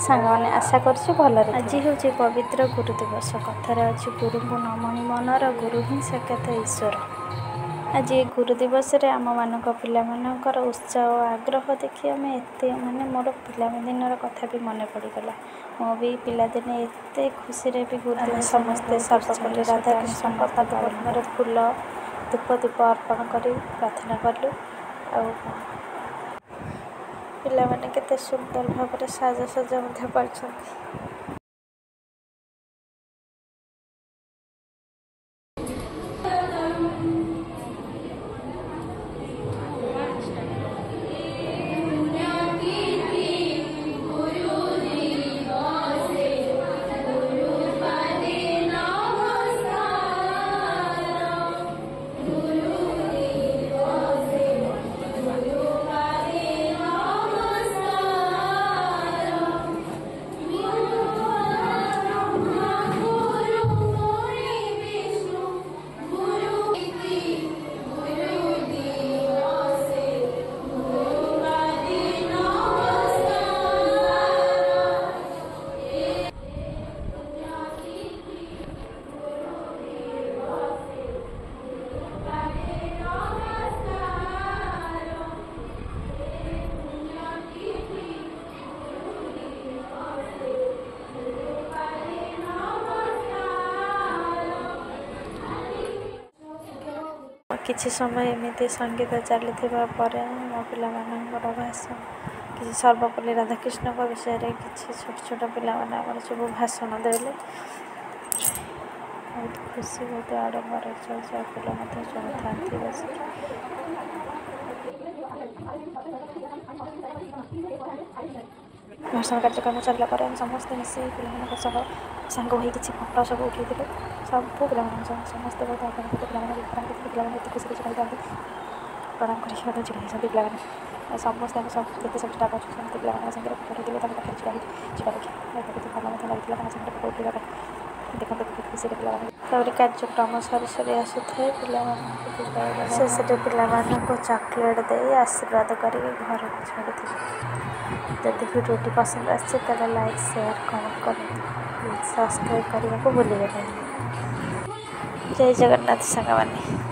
ସାଙ୍ଗମାନେ ଆଶା କରୁଛୁ ଭଲରେ। ଆଜି ହେଉଛି ପବିତ୍ର ଗୁରୁ ଦିବସ। କଥାରେ ଅଛି ଗୁରୁଙ୍କୁ ନମଣି ମନର ଗୁରୁ ହିଁ ସାକ୍ଷାତ ଈଶ୍ୱର। ଆଜି ଏ ଗୁରୁ ଦିବସରେ ଆମମାନଙ୍କ ପିଲାମାନଙ୍କର ଉତ୍ସାହ ଓ ଆଗ୍ରହ ଦେଖି ଆମେ ମୋର ପିଲାଦିନର କଥା ବି ମନେ ପଡ଼ିଗଲା। ମୁଁ ବି ପିଲାଦିନେ ଏତେ ଖୁସିରେ ବି ଗୁରୁ ସମସ୍ତେ ସର୍ବପଲ୍ଲୀ ରାଧାକୃଷ୍ଣଙ୍କ ପାଦପଦ୍ମରେ ଫୁଲ ଧୂପ ଦୀପ ଅର୍ପଣ କରି ପ୍ରାର୍ଥନା କଲୁ। ଆଉ ପିଲାମାନେ କେତେ ସୁନ୍ଦର ଭାବରେ ସାଜସଜ୍ଜା ମଧ୍ୟ କରିଛନ୍ତି। କିଛି ସମୟ ଏମିତି ସଙ୍ଗୀତ ଚାଲିଥିବା ପରେ ମୋ ପିଲାମାନଙ୍କର ଭାଷଣ କିଛି ସର୍ବପଲ୍ଲୀ ରାଧାକୃଷ୍ଣଙ୍କ ବିଷୟରେ କିଛି ଛୋଟ ଛୋଟ ପିଲାମାନେ ଆମର ସବୁ ଭାଷଣ ଦେଲେ। ବହୁତ ଖୁସି ବହୁତ ଆଡ଼ମ୍ବର ପିଲା ମଧ୍ୟ ଶୁଣୁଥାନ୍ତି ବସିକି। ଭାଷଣ କାର୍ଯ୍ୟକ୍ରମ ସରିଲା ପରେ ଆମେ ସମସ୍ତେ ମିଶି ପିଲାମାନଙ୍କ ସହ ସାଙ୍ଗ ହୋଇ କିଛି ଫଟୋ ସବୁ ଉଠାଇଥିଲୁ। ସବୁ ପିଲାମାନଙ୍କ ସହ ସମସ୍ତେ ବହୁତ ଆଗ୍ରହ ପିଲାମାନେ ପିଲାମାନେ ଏତେ ଖୁସି କିଛି କହିଥାନ୍ତି। ପ୍ରଣାମ କରିକି ମଧ୍ୟ ଛିଡ଼ା ହେଇଛନ୍ତି ପିଲାମାନେ। ସମସ୍ତେ ଆମେ ସବୁ ଯେତେ ଚେଷ୍ଟା କରୁଛୁ ସମସ୍ତେ ପିଲାମାନଙ୍କ ସାଙ୍ଗରେ ଫଟୋ ଉଠାଇଥିଲେ ତାଙ୍କ ପାଖରେ ଛିଡ଼ା ଦେଖି ବହୁତ ଭଲ ମଧ୍ୟ ଲାଗିଥିଲା ତାଙ୍କ ସାଙ୍ଗରେ ଫଟୋ ଉଠାଇବା ପାଇଁ। ଦେଖନ୍ତୁ ବହୁତ ଖୁସିରେ ପିଲାମାନେ। ତାପରେ କାର୍ଯ୍ୟକ୍ରମ ସରି ଆସୁଥାଏ ପିଲାମାନଙ୍କୁ ଶେଷରେ ପିଲାମାନଙ୍କୁ ଚକୋଲେଟ୍ ଦେଇ ଆଶୀର୍ବାଦ କରିକି ଘରକୁ ଛାଡ଼ିଥିଲେ। ଯଦି ଭିଡ଼ିଓଟି ପସନ୍ଦ ଆସିଛି ତାହେଲେ ଲାଇକ୍ ସେୟାର କମେଣ୍ଟ କରନ୍ତୁ। ପ୍ଲିଜ୍ ସବସ୍କ୍ରାଇବ୍ କରିବାକୁ ଭୁଲିବେ ନାହିଁ। ଜୟ ଜଗନ୍ନାଥ ସାଙ୍ଗମାନେ।